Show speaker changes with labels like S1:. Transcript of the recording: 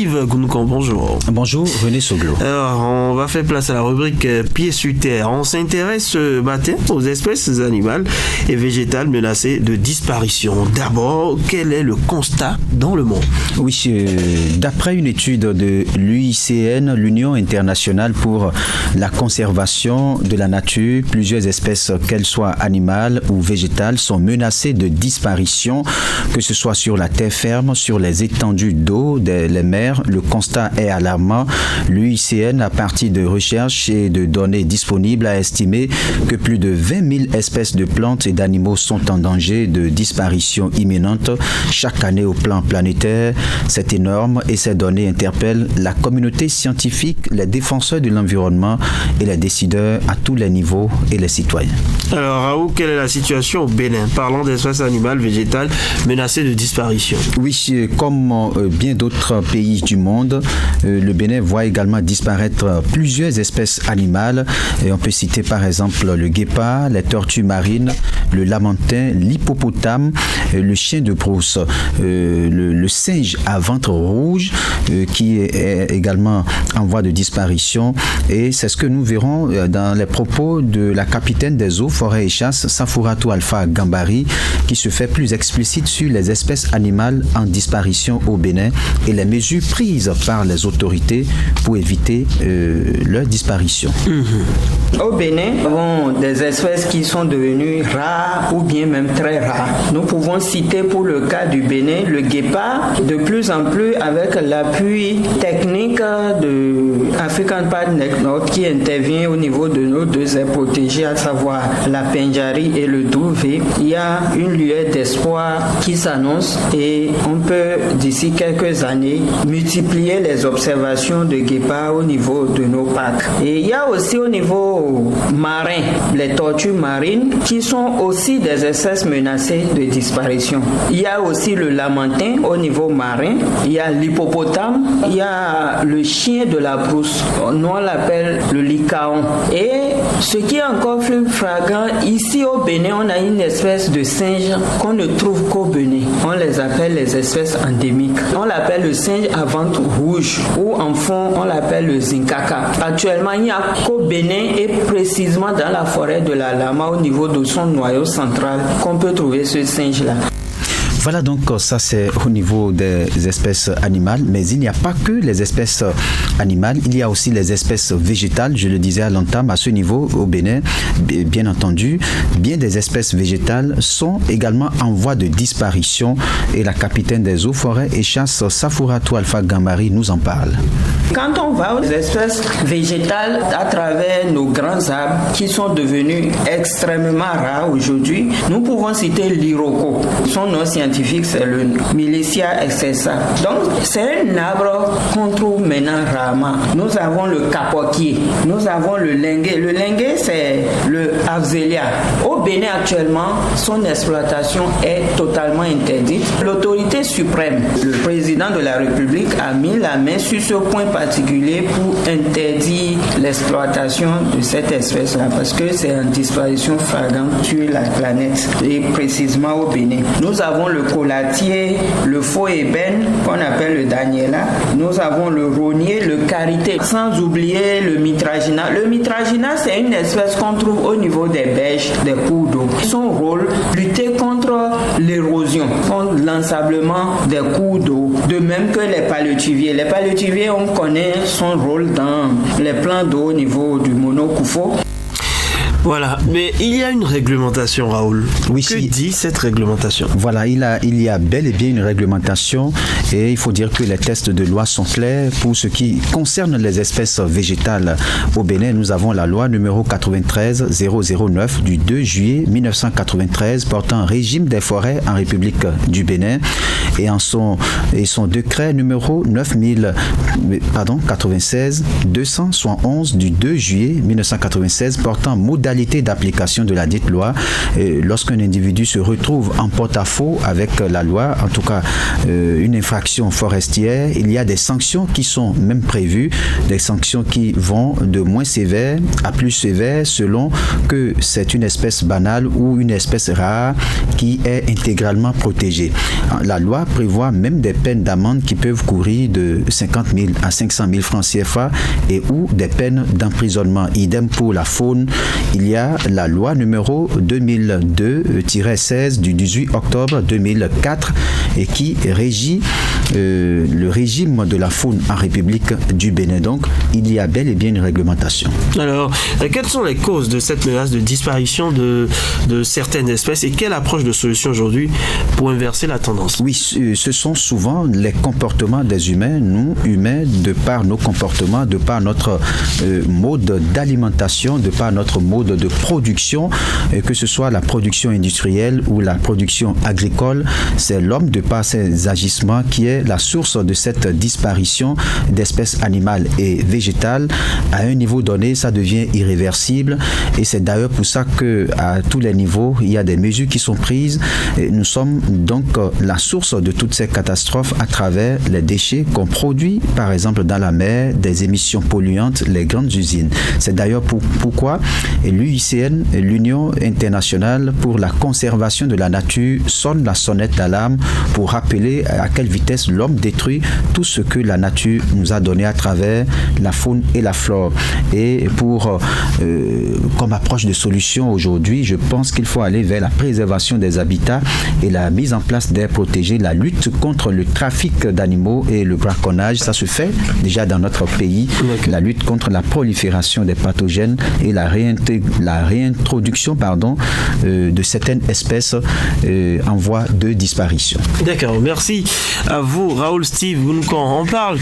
S1: Yves Gounoukan, bonjour.
S2: Bonjour, René Soglo.
S1: Alors, on va faire place à la rubrique Pieds sur terre. On s'intéresse ce matin aux espèces animales et végétales menacées de disparition. D'abord, quel est le constat dans le monde?
S2: Oui, d'après une étude de l'UICN, l'Union internationale pour la conservation de la nature, plusieurs espèces, qu'elles soient animales ou végétales, sont menacées de disparition, que ce soit sur la terre ferme, sur les étendues d'eau, les mers. Le constat est alarmant. L'UICN, à partir de recherches et de données disponibles, a estimé que plus de 20 000 espèces de plantes et d'animaux sont en danger de disparition imminente chaque année au plan planétaire. C'est énorme et ces données interpellent la communauté scientifique, les défenseurs de l'environnement et les décideurs à tous les niveaux et les citoyens.
S1: Alors, Raoul, quelle est la situation au Bénin? Parlons d'espèces animales, végétales menacées de disparition.
S2: Oui, comme bien d'autres pays du monde, le Bénin voit également disparaître plusieurs espèces animales. Et on peut citer par exemple le guépard, les tortues marines, le lamantin, l'hippopotame, le chien de brousse, le singe à ventre rouge qui est également en voie de disparition. Et c'est ce que nous verrons dans les propos de la capitaine des eaux, forêts et chasses, Safouratou Alpha Gambari, qui se fait plus explicite sur les espèces animales en disparition au Bénin et les mesures prises par les autorités pour éviter leur disparition.
S3: Au Bénin, nous avons des espèces qui sont devenues rares ou bien même très rares. Nous pouvons citer pour le cas du Bénin le guépard, de plus en plus avec l'appui technique de African Part Network qui intervient au niveau de nos deux aires protégées, à savoir la Pendjari et le Douvé. Il y a une lueur d'espoir qui s'annonce et on peut d'ici quelques années multiplier les observations de guépards au niveau de nos parcs. Et il y a aussi au niveau marin, les tortues marines qui sont aussi des espèces menacées de disparition. Il y a aussi le lamantin au niveau marin, il y a l'hippopotame, il y a le chien de la brousse, nous on l'appelle le lycaon. Et ce qui est encore plus flagrant, ici au Bénin, on a une espèce de singe qu'on ne trouve qu'au Bénin. On les appelle les espèces endémiques. On l'appelle le singe à ventre rouge ou en fond on l'appelle le zinkaka. Actuellement il n'y a qu'au Bénin et précisément dans la forêt de la Lama au niveau de son noyau central qu'on peut trouver ce singe là.
S2: Voilà, donc ça c'est au niveau des espèces animales, mais il n'y a pas que les espèces animales, il y a aussi les espèces végétales, je le disais à l'entame, à ce niveau au Bénin, bien entendu, bien des espèces végétales sont également en voie de disparition et la capitaine des eaux, forêts et chasses, Safouratou Alpha Gambari, nous en parle.
S3: Quand on va aux espèces végétales à travers nos grands arbres qui sont devenus extrêmement rares aujourd'hui, nous pouvons citer l'iroko. Son nom scientifique c'est le Milicia excessa. Donc c'est un arbre qu'on trouve maintenant rarement. Nous avons le capoquier, nous avons le linguet. Le linguet c'est le Avzelia. Au Bénin actuellement, son exploitation est totalement interdite. L'autorité suprême, le président de la République a mis la main sur ce point particulier pour interdire l'exploitation de cette espèce-là parce que c'est une disparition flagrante sur la planète et précisément au Bénin. Nous avons le colatier, le faux ébène qu'on appelle le Daniela. Nous avons le rognier, le karité, sans oublier le mitragina. Le mitragina, c'est une espèce qu'on trouve au niveau des berges, des cours d'eau. Son rôle, lutter contre l'érosion, contre l'ensablement des cours d'eau. De même que les paléotuviers. Les paléotuviers, on connaît son rôle dans les plans d'eau au niveau du monocoufo.
S1: Voilà, mais il y a une réglementation, Raoul.
S2: Oui,
S1: que dit cette réglementation?
S2: Voilà, il y a bel et bien une réglementation et il faut dire que les textes de loi sont clairs pour ce qui concerne les espèces végétales. Au Bénin, nous avons la loi numéro 93-009 du 2 juillet 1993 portant régime des forêts en République du Bénin et son décret numéro 96-271 du 2 juillet 1996 portant modalité modalités d'application de la dite loi, lorsqu'un individu se retrouve en porte-à-faux avec la loi, en tout cas une infraction forestière, il y a des sanctions qui sont même prévues, des sanctions qui vont de moins sévères à plus sévères selon que c'est une espèce banale ou une espèce rare qui est intégralement protégée. La loi prévoit même des peines d'amende qui peuvent courir de 50 000 à 500 000 francs CFA et ou des peines d'emprisonnement. Idem pour la faune. Il y a la loi numéro 2002-16 du 18 octobre 2004 et qui régit le régime de la faune en République du Bénin. Donc, il y a bel et bien une réglementation.
S1: Alors, quelles sont les causes de cette menace de disparition de certaines espèces et quelle approche de solution aujourd'hui pour inverser la tendance?
S2: Oui, ce sont souvent les comportements des humains, nous, humains, de par nos comportements, de par notre mode d'alimentation, de par notre mode de production, que ce soit la production industrielle ou la production agricole, c'est l'homme, de par ses agissements, qui est la source de cette disparition d'espèces animales et végétales. À un niveau donné, ça devient irréversible et c'est d'ailleurs pour ça qu'à tous les niveaux, il y a des mesures qui sont prises. Et nous sommes donc la source de toutes ces catastrophes à travers les déchets qu'on produit, par exemple dans la mer, des émissions polluantes, les grandes usines. C'est d'ailleurs pourquoi l'UICN, l'Union internationale pour la conservation de la nature, sonne la sonnette d'alarme pour rappeler à quelle vitesse l'homme détruit tout ce que la nature nous a donné à travers la faune et la flore. Et pour, comme approche de solution aujourd'hui, je pense qu'il faut aller vers la préservation des habitats et la mise en place d'aires protégées, la lutte contre le trafic d'animaux et le braconnage. Ça se fait déjà dans notre pays. La lutte contre la prolifération des pathogènes et la réintroduction de certaines espèces en voie de disparition.
S1: D'accord, merci à vous Raoul Steve. On parle